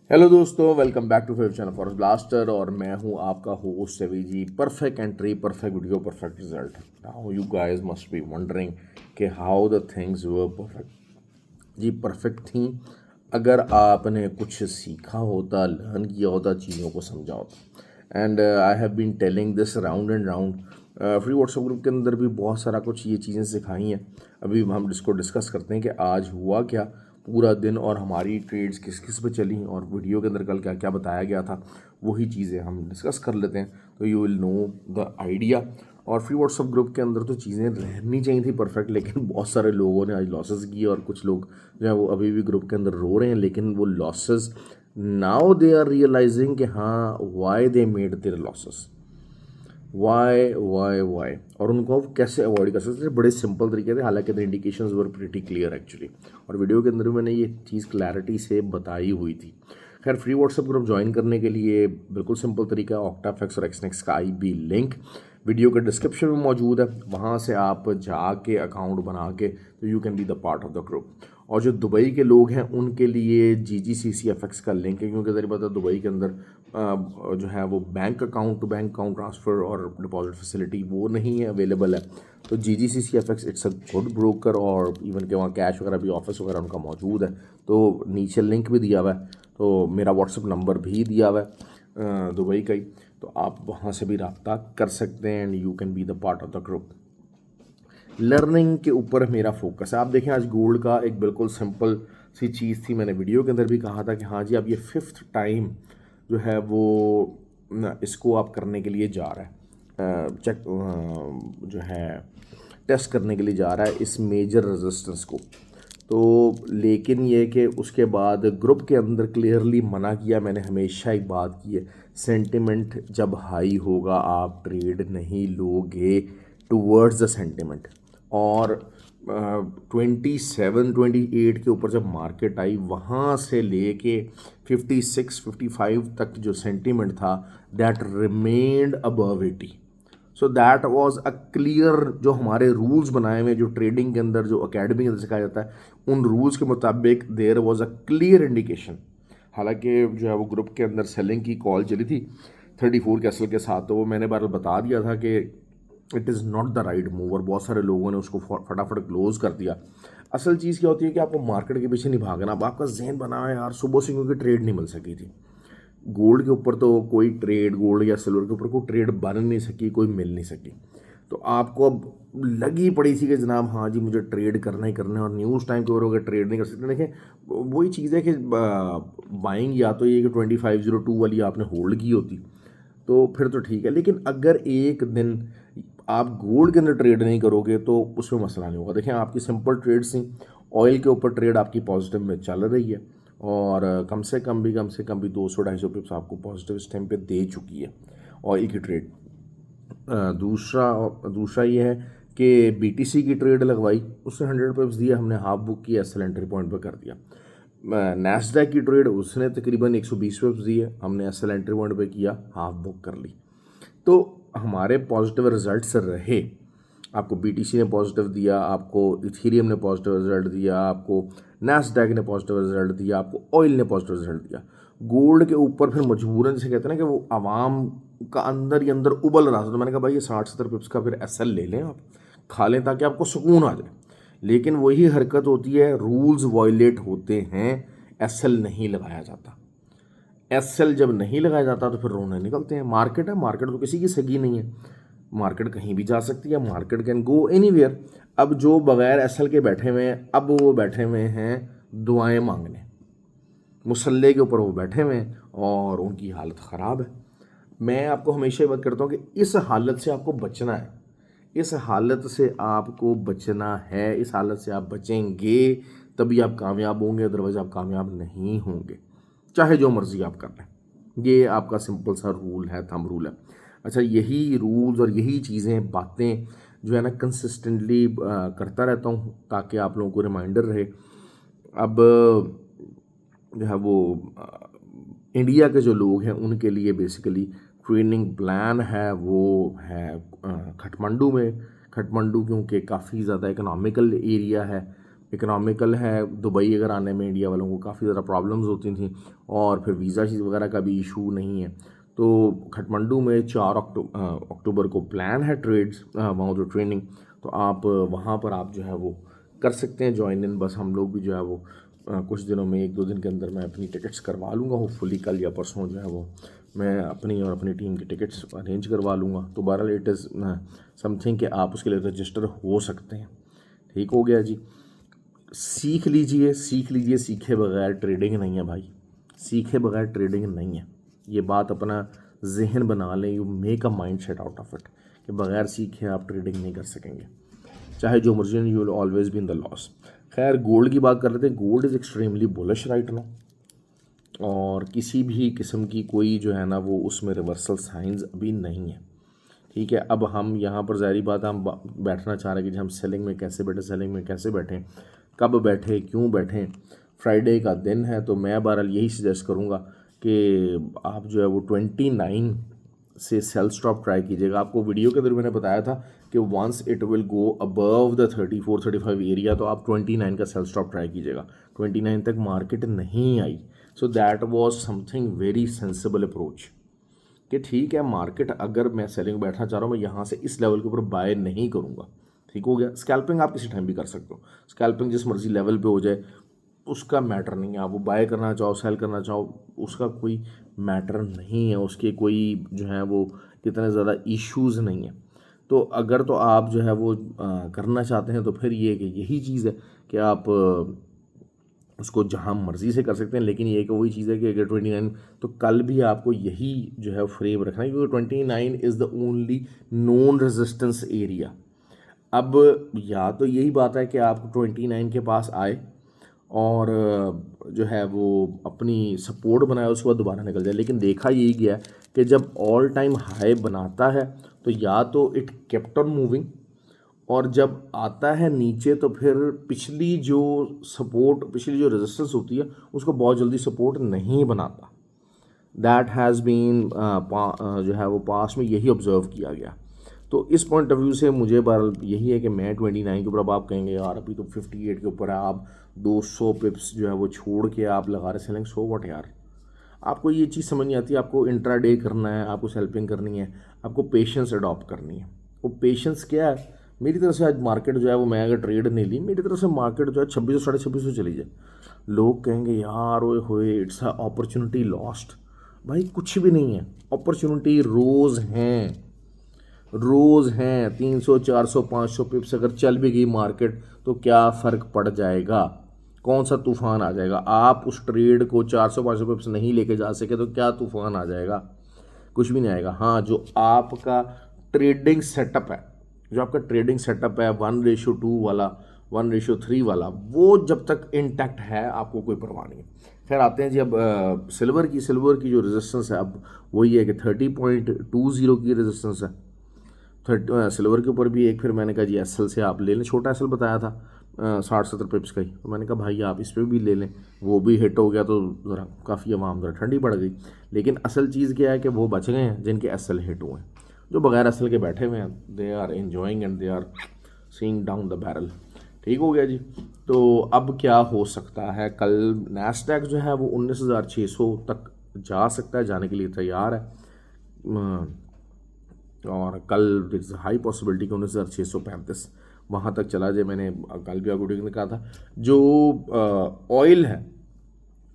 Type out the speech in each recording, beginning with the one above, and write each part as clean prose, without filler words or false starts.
Hello दोस्तों, welcome back to favourite channel Forest Blaster. और मैं हूं आपका host Savi ji. Perfect entry, perfect video, perfect result. Now you guys must be wondering कि how the things were perfect. जी perfect थी अगर आपने कुछ सीखा होता, लर्न किया होता, चीज़ों को समझा होता। And I have been telling this round and round. Free WhatsApp group के अंदर भी बहुत सारा कुछ ये चीज़ें सिखाई हैं। अभी हम इसको डिस्कस करते हैं कि आज हुआ क्या पूरा दिन और हमारी ट्रेड्स किस किस पे चली और वीडियो के अंदर कल क्या क्या बताया गया था, वही चीज़ें हम डिस्कस कर लेते हैं तो you will know the idea. और फ्री व्हाट्सएप ग्रुप के अंदर तो चीज़ें रहनी चाहिए थी परफेक्ट, लेकिन बहुत सारे लोगों ने आज लॉसेस किए और कुछ लोग जो है वो अभी भी ग्रुप के अंदर रो रहे हैं। लेकिन वो losses now they are realizing कि हाँ why they made their losses, why और उनको अब कैसे अवॉइड कर सकते थे। बड़े सिंपल तरीके थे, हालांकि the indications were pretty clear actually. और वीडियो के अंदर भी मैंने ये चीज़ क्लैरिटी से बताई हुई थी। खैर, फ्री व्हाट्सएप ग्रुप ज्वाइन करने के लिए बिल्कुल सिंपल तरीका है, ऑक्टाफेक्स और एक्सनेक्स का IB लिंक वीडियो के डिस्क्रिप्शन में मौजूद है। वहाँ से आप जाके अकाउंट बना के तो you can be the part of the group. और जो दुबई के लोग हैं उनके लिए GGCCFX का लिंक है, क्योंकि तरीके पता दुबई के अंदर जो है वो bank account to bank account transfer और डिपॉजिट फैसिलिटी वो नहीं है अवेलेबल है। तो GGCCFX it's a good broker, और इवन के वहाँ कैश वगैरह भी, ऑफिस वगैरह उनका मौजूद है। तो नीचे लिंक भी दिया हुआ है, तो मेरा व्हाट्सअप नंबर भी दिया हुआ है दुबई का ही, तो आप वहाँ से भी रब्ता कर सकते हैं and you can be the part of the group. Learning के ऊपर मेरा फोकस है। आप देखें आज गोल्ड का एक बिल्कुल सिंपल सी चीज़ थी, मैंने वीडियो के अंदर भी कहा था कि हाँ जी अब ये 5th टाइम जो है वो इसको आप करने के लिए जा रहा है, चेक जो है टेस्ट करने के लिए जा रहा है इस मेजर रेजिस्टेंस को। तो लेकिन ये कि उसके बाद ग्रुप के अंदर क्लियरली मना किया, मैंने हमेशा एक बात की है, सेंटिमेंट जब हाई होगा आप ट्रेड नहीं लोगे टूवर्ड्स द सेंटिमेंट। और 27-28 के ऊपर जब मार्केट आई, वहाँ से लेके 56-55 तक जो सेंटिमेंट था that remained above 80। So that was a clear, जो हमारे रूल्स बनाए हुए जो ट्रेडिंग के अंदर जो अकेडमी के अंदर सिखाया जाता है उन रूल्स के मुताबिक there was a clear indication. हालांकि जो है वो ग्रुप के अंदर सेलिंग की कॉल चली थी 34 कैसल के साथ, तो वो मैंने बार बता दिया था कि it is not the right move, और बहुत सारे लोगों ने उसको फटाफट क्लोज कर दिया। असल चीज़ क्या होती है कि आपको मार्केट के पीछे नहीं भागना। अब आपका जहन बना है यार सुबह से, क्योंकि ट्रेड नहीं मिल सकी थी गोल्ड के ऊपर, तो कोई ट्रेड गोल्ड या सिल्वर के ऊपर कोई ट्रेड बन नहीं सकी, कोई मिल नहीं सकी। तो आपको अब लगी पड़ी थी कि जनाब हाँ जी मुझे ट्रेड करना ही करना है, और न्यूज़ टाइम के ऊपर अगर ट्रेड नहीं कर सकते। देखें वही चीज़ है कि बाइंग या तो ये कि 2502 वाली आपने होल्ड की होती तो फिर तो ठीक है, लेकिन अगर एक दिन आप गोल्ड के अंदर ट्रेड नहीं करोगे तो उसमें मसला नहीं होगा। देखें आपकी सिंपल ट्रेड्स थी, ऑयल के ऊपर ट्रेड आपकी पॉजिटिव में चल रही है, और कम से कम भी 200-250 पिप्स आपको पॉजिटिव इस टाइम पे दे चुकी है ऑयल की ट्रेड। दूसरा ये है कि BTC की ट्रेड लगवाई, उससे 100 पिप्स दिया हमने, हाफ बुक किया, एसएल एंट्री पॉइंट पर कर दिया। नैस्डैक की ट्रेड उसने तकरीबन 120 पिप्स दिए, हमने एसएल एंट्री पॉइंट पे किया, हाफ बुक कर ली। तो हमारे पॉजिटिव रिजल्ट्स रहे। आपको BTC ने पॉजिटिव दिया, आपको इथेरियम ने पॉजिटिव रिजल्ट दिया, आपको नैस्डैक ने पॉजिटिव रिजल्ट दिया, आपको ऑयल ने पॉजिटिव रिजल्ट दिया। गोल्ड के ऊपर फिर मजबूरन जैसे कहते हैं ना कि वो आवाम का अंदर ही अंदर उबल रहा था, तो मैंने कहा भाई ये 60-70 पिप्स का फिर SL ले लें, आप खा लें ताकि आपको सुकून आ जाए। लेकिन वही हरकत होती है, रूल्स वायलेट होते हैं, SL नहीं लगाया जाता। SL जब नहीं लगाया जाता तो फिर रोने निकलते हैं। मार्केट है, मार्केट तो किसी की सगी नहीं है, मार्केट कहीं भी जा सकती है, मार्केट कैन गो एनीवेयर। अब जो बगैर SL के बैठे हुए हैं, अब वो बैठे हुए हैं दुआएं मांगने, मुसल्ले के ऊपर वो बैठे हुए हैं और उनकी हालत ख़राब है। मैं आपको हमेशा ये बात करता हूँ कि इस हालत से आपको बचना है, इस हालत से आपको बचना है, इस हालत से आप बचेंगे तभी आप कामयाब होंगे, अदरवाइज आप कामयाब नहीं होंगे, चाहे जो मर्जी आप कर लें। ये आपका सिंपल सा रूल है, थंब रूल है। अच्छा, यही रूल्स और यही चीज़ें बातें जो है ना कंसिस्टेंटली करता रहता हूँ ताकि आप लोगों को रिमाइंडर रहे। अब जो है वो इंडिया के जो लोग हैं उनके लिए बेसिकली ट्रेनिंग प्लान है वो है खटमंडू में। खटमंडू क्योंकि काफ़ी ज़्यादा इकोनॉमिकल एरिया है, इकोनॉमिकल है। दुबई अगर आने में इंडिया वालों को काफ़ी ज़्यादा प्रॉब्लम्स होती थी और फिर वीज़ा वगैरह का भी इशू नहीं है। तो काठमांडू में 4 अक्टूबर को प्लान है ट्रेड्स, वहाँ जो ट्रेनिंग, तो आप वहाँ पर आप जो है वो कर सकते हैं ज्वाइन इन। बस हम लोग भी जो है वो कुछ दिनों में 1-2 दिन के अंदर मैं अपनी टिकट्स करवा लूँगा, होपफुली कल या परसों जो है वो मैं अपनी और अपनी टीम की टिकट्स अरेंज करवा लूँगा। तो बहरहाल इट इज़ समथिंग कि आप उसके लिए रजिस्टर हो सकते हैं। ठीक हो गया जी। सीख लीजिए, सीख लीजिए, सीखे बगैर ट्रेडिंग नहीं है भाई, सीखे बगैर ट्रेडिंग नहीं है। ये बात अपना जहन बना लें, you make a mind set out of it कि बगैर सीखे आप ट्रेडिंग नहीं कर सकेंगे, चाहे जो मर्जी, you will always be in the loss. खैर गोल्ड की बात कर लेते हैं। Gold is extremely bullish right now, और किसी भी किस्म की कोई जो है ना वो उसमें रिवर्सल साइंस अभी नहीं है। ठीक है, अब हम यहाँ पर ज़ाहिर बात हम बैठना चाह रहे हैं कि हम सेलिंग में कैसे बैठे, सेलिंग में कैसे बैठें, कब बैठे, क्यों बैठें। फ्राइडे का दिन है, तो मैं बहरहाल यही सजेस्ट करूँगा कि आप जो है वो 29 से सेल स्टॉप ट्राई कीजिएगा। आपको वीडियो के अंदर मैंने बताया था कि once it will go above the 34-35 area, तो आप 29 का सेल स्टॉप ट्राई कीजिएगा। 29 तक मार्केट नहीं आई, so that was something very sensible approach कि ठीक है, मार्केट अगर मैं सेलिंग बैठना चाह रहा हूँ, मैं यहाँ से इस लेवल के ऊपर बाय नहीं करूँगा। ठीक हो गया। स्कैल्पिंग आप किसी टाइम भी कर सकते हो, स्कैल्पिंग जिस मर्जी लेवल पे हो जाए उसका मैटर नहीं है। आप वो बाय करना चाहो, सेल करना चाहो, उसका कोई मैटर नहीं है, उसके कोई जो है वो इतने ज़्यादा इश्यूज़ नहीं है। तो अगर तो आप जो है वो करना चाहते हैं तो फिर ये कि यही चीज़ है कि आप उसको जहाँ मर्ज़ी से कर सकते हैं। लेकिन ये कि वही चीज़ है कि अगर 29, तो कल भी आपको यही जो है फ्रेम रखना है, क्योंकि 29 is the only non resistance area. अब या तो यही बात है कि आप 29 के पास आए और जो है वो अपनी सपोर्ट बनाए, उसके बाद दोबारा निकल जाए। लेकिन देखा यही गया है कि जब ऑल टाइम हाई बनाता है तो या तो इट केप्ट ऑन मूविंग, और जब आता है नीचे तो फिर पिछली जो सपोर्ट, पिछली जो रेजिस्टेंस होती है उसको बहुत जल्दी सपोर्ट नहीं बनाता। दैट हैज़ बीन जो है वो पास में यही ऑब्जर्व किया गया। तो इस पॉइंट ऑफ व्यू से मुझे बहरहाल यही है कि मैं 29 के ऊपर, अब आप कहेंगे यार अभी तो 58 के ऊपर है, आप 200 पिप्स जो है वो छोड़ के आप लगा रहे सेलिंग, सो व्हाट यार। आपको ये चीज़ समझ नहीं आती, आपको इंट्राडे करना है, आपको सेल्फिंग करनी है, आपको पेशेंस अडॉप्ट करनी है। वो पेशेंस क्या है, मेरी तरफ से आज मार्केट जो है वो, मैं अगर ट्रेड नहीं ली, मेरी तरफ से मार्केट जो है 2600 2650 चली जाए, लोग कहेंगे यार ओए होए इट्स अ अपॉर्चुनिटी लॉस्ट। भाई कुछ भी नहीं है, अपॉर्चुनिटी रोज़ हैं, रोज़ हैं। 300 400 500 पिप्स अगर चल भी गई मार्केट तो क्या फ़र्क पड़ जाएगा, कौन सा तूफ़ान आ जाएगा। आप उस ट्रेड को 400-500 पिप्स नहीं लेके जा सके तो क्या तूफ़ान आ जाएगा, कुछ भी नहीं आएगा। हाँ, जो आपका ट्रेडिंग सेटअप है, जो आपका ट्रेडिंग सेटअप है 1:2 वाला, 1:3 वाला, वो जब तक इंटैक्ट है आपको कोई परवाह नहीं है। खैर आते हैं जी अब सिल्वर की जो रेजिस्टेंस है अब वही है कि 30.20 की रेजिस्टेंस है। सिल्वर के ऊपर भी एक, फिर मैंने कहा जी एसएल से आप ले लें, छोटा एसएल बताया था 60-70 पिप्स का ही, तो मैंने कहा भाई आप इस पर भी ले लें, वो भी हिट हो गया तो ज़रा काफ़ी आवाम ज़रा ठंडी पड़ गई। लेकिन असल चीज़ क्या है कि वो बच गए हैं जिनके एसएल हिट हुए हैं, जो बगैर एसएल के बैठे हुए हैं they are enjoying and they are seeing down the barrel. ठीक हो गया जी। तो अब क्या हो सकता है, कल नैस्डैक जो है वो 19,600 तक जा सकता है, जाने के लिए तैयार है, और कल इट्स हाई पॉसिबिलिटी कि 19,635 वहाँ तक चला जाए। मैंने कल भी वीडियो में कहा था जो ऑयल है,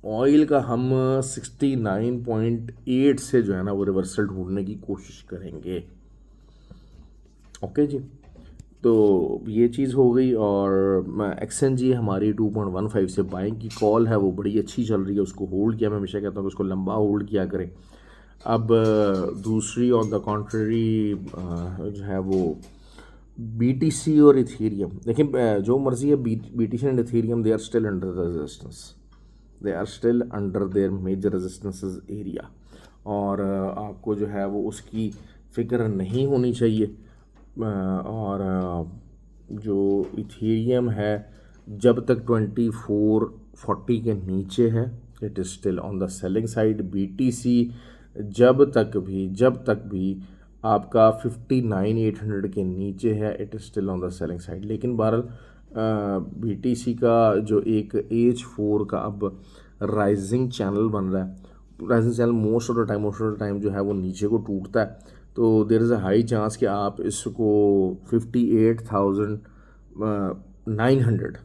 ऑयल का हम 69.8 से जो है ना वो रिवर्सल ढूंढने की कोशिश करेंगे। ओके जी, तो ये चीज़ हो गई। और एक्सन जी हमारी 2.15 से बाइंग की कॉल है वो बड़ी अच्छी चल रही है, उसको होल्ड किया। मैं हमेशा कहता हूँ कि उसको लंबा होल्ड किया करें। अब दूसरी ऑन द कॉन्ट्ररी जो है वो बीटीसी और इथेरियम, देखिए जो मर्जी है, BTC and Ethereum they are still under the resistance, they are still under their major resistances area, और आपको जो है वो उसकी फ़िक्र नहीं होनी चाहिए। और जो इथेरियम है जब तक 2440 के नीचे है it is still on the selling side. BTC जब तक भी आपका 59,800 के नीचे है it is still on the selling side. लेकिन बहरहाल BTC का जो एक H4 का अब राइजिंग चैनल बन रहा है, rising channel most of the time जो है वो नीचे को टूटता है, तो there is a high chance कि आप इसको 58,900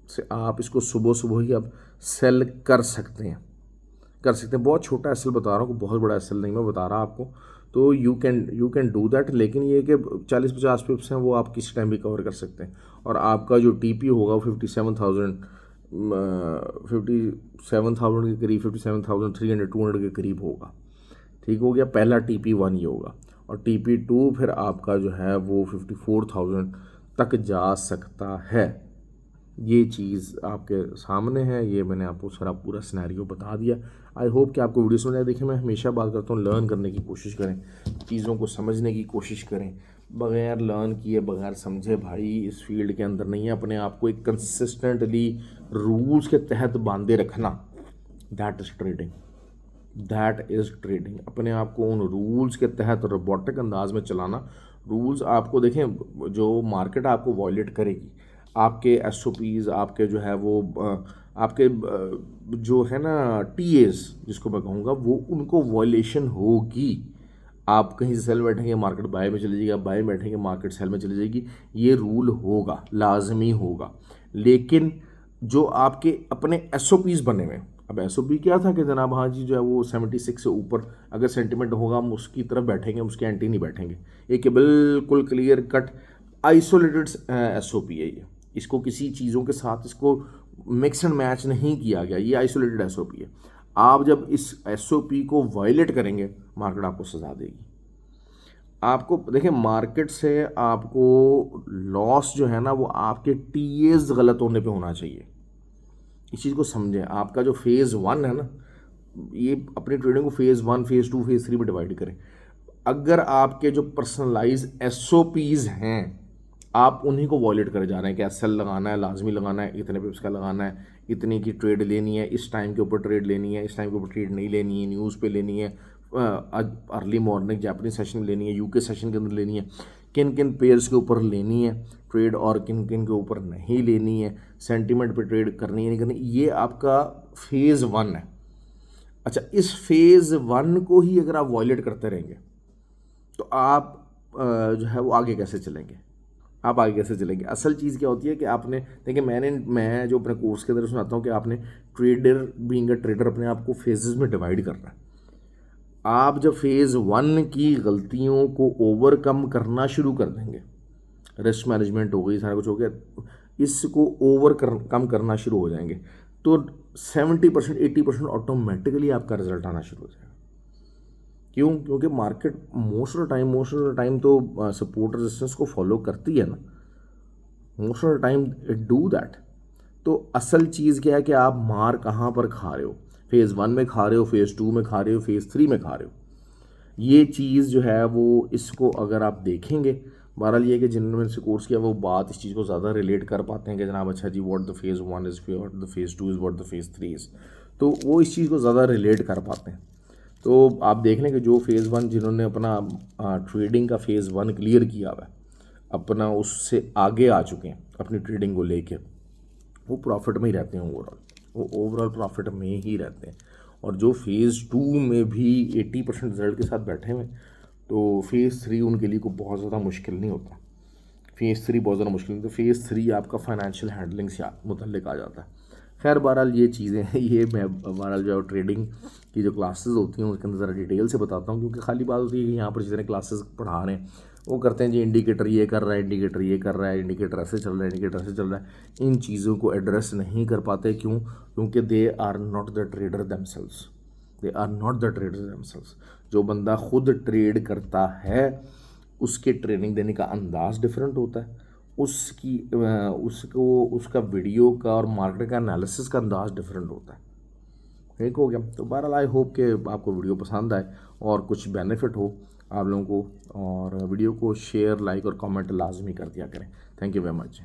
से आप इसको सुबह सुबह ही आप सेल कर सकते हैं, बहुत छोटा एसएल बता रहा हूँ, बहुत बड़ा एसएल नहीं मैं बता रहा आपको। तो यू कैन डू दैट, लेकिन ये कि 40-50 पिप्स हैं वो आप किसी टाइम भी कवर कर सकते हैं, और आपका जो टीपी होगा वो 57,000 के करीब, 57,300 200 के करीब होगा। ठीक हो गया, पहला TP1 ही होगा, और TP2 फिर आपका जो है वो 54,000 तक जा सकता है। ये चीज़ आपके सामने है, ये मैंने आपको सारा पूरा सिनेरियो बता दिया। आई होप कि आपको वीडियो समझ आए। देखिए, मैं हमेशा बात करता हूँ, लर्न करने की कोशिश करें, चीज़ों को समझने की कोशिश करें। बगैर लर्न किए, बगैर समझे भाई इस फील्ड के अंदर नहीं है। अपने आप को एक कंसिस्टेंटली रूल्स के तहत बांधे रखना, दैट इज़ ट्रेडिंग। अपने आप को उन रूल्स के तहत रोबोटिक अंदाज में चलाना। रूल्स आपको देखें, जो मार्केट आपको वॉयलेट करेगी, आपके SOPs, आपके जो है वो आपके जो है ना TAs जिसको मैं कहूँगा, वो उनको वॉयलेशन होगी। आप कहीं से सेल बैठेंगे, मार्केट बाय में चली जाएगी, आप बाय में बैठेंगे, मार्केट सेल में चली जाएगी। ये रूल होगा, लाजमी होगा। लेकिन जो आपके अपने SOPs बने हुए, अब SOP क्या था कि जनाब हाँ जी जो है वो 76 से ऊपर अगर सेंटिमेंट होगा हम उसकी तरफ बैठेंगे, उसके एंटी नहीं बैठेंगे। एक बिल्कुल क्लियर कट आइसोलेटेड SOP है ये, इसको किसी चीज़ों के साथ इसको मिक्स एंड मैच नहीं किया गया, ये आइसोलेटेड SOP है। आप जब इस SOP को वायलेट करेंगे, मार्केट आपको सजा देगी। आपको देखिए, मार्केट से आपको लॉस जो है ना वो आपके TAs गलत होने पे होना चाहिए। इस चीज़ को समझें। आपका जो फेज़ 1 है ना, ये अपनी ट्रेडिंग को फेज़ 1, फेज़ 2, फेज़ 3 में डिवाइड करें। अगर आपके जो पर्सनलाइज SOPs हैं, आप उन्हीं को वॉलेट करे जा रहे हैं कि SL लगाना है, लाजमी लगाना है, इतने पिप्स का लगाना है, इतनी की ट्रेड लेनी है, इस टाइम के ऊपर ट्रेड लेनी है, इस टाइम के ऊपर ट्रेड नहीं लेनी है, न्यूज़ पे लेनी है, अर्ली मॉर्निंग जापानीज सेशन में लेनी है, UK सेशन के अंदर लेनी है, किन किन पेयर्स के ऊपर लेनी है ट्रेड और किन किन के ऊपर नहीं लेनी है, सेंटीमेंट पे ट्रेड करनी है नहीं करनी, ये आपका फेज़ 1 है। अच्छा, इस फेज़ 1 को ही अगर आप वॉयलेट करते रहेंगे तो आप जो है वो आगे कैसे चलेंगे, असल चीज़ क्या होती है कि आपने देखिए, मैं जो अपने कोर्स के अंदर सुनाता हूँ कि आपने बीइंग अ ट्रेडर अपने आप को फेजेस में डिवाइड करना है। आप जब फेज़ 1 की गलतियों को ओवरकम करना शुरू कर देंगे, रिस्क मैनेजमेंट हो गई, सारा कुछ हो गया, इसको कम करना शुरू हो जाएंगे, तो 70% 80% ऑटोमेटिकली आपका रिजल्ट आना शुरू हो जाएगा। क्यों? क्योंकि market most of the time तो सपोर्ट रेजिस्टेंस को फॉलो करती है ना, most of the time it do that. तो असल चीज़ क्या है कि आप मार कहाँ पर खा रहे हो, फेज़ 1 में खा रहे हो, फेज़ 2 में खा रहे हो, फेज़ 3 में खा रहे हो। ये चीज़ जो है वो, इसको अगर आप देखेंगे, बहरहाल ये कि जिन्होंने से कोर्स किया वो बात इस चीज़ को ज़्यादा रिलेट कर पाते हैं कि जनाब अच्छा जी, what the phase 1 is, what the phase 2 is, what the phase 3 is, तो वो इस चीज़ को ज़्यादा रिलेट कर पाते हैं। तो आप देख लें कि जो फेज़ 1 जिन्होंने अपना ट्रेडिंग का फेज़ 1 क्लियर किया हुआ है, अपना उससे आगे आ चुके हैं अपनी ट्रेडिंग को लेके, वो प्रॉफिट में ही रहते हैं, ओवरऑल प्रॉफिट में ही रहते हैं। और जो फेज़ 2 में भी 80% रिजल्ट के साथ बैठे हुए, तो फेज़ 3 उनके लिए को बहुत ज़्यादा मुश्किल नहीं होता। फेज़ 3 बहुत ज़्यादा मुश्किल नहीं, तो फेज़ 3 आपका फाइनेंशियल हैंडलिंग से मुतल्लिक आ जाता है। खैर बहरहाल ये चीज़ें हैं, ये मैं बहरहाल जो ट्रेडिंग की जो क्लासेस होती हैं उसके अंदर ज़रा डिटेल से बताता हूँ, क्योंकि खाली बात होती है कि यहाँ पर जितने क्लासेस पढ़ा रहे हैं वो करते हैं जी इंडिकेटर ये कर रहा है, इंडिकेटर ये कर रहा है, इंडिकेटर ऐसे चल रहा है, इंडिकेटर ऐसे चल रहा है। इन चीज़ों को एड्रेस नहीं कर पाते। क्यों? क्योंकि they are not the trader themselves. जो बंदा खुद ट्रेड करता है उसके ट्रेनिंग देने का अंदाज़ डिफरेंट होता है, उसका वीडियो का और मार्केट का एनालिसिस का अंदाज़ डिफरेंट होता है। ठीक हो गया? तो बहरहाल आई होप कि आपको वीडियो पसंद आए और कुछ बेनिफिट हो आप लोगों को, और वीडियो को शेयर, लाइक और कमेंट लाजमी कर दिया करें। Thank you very much.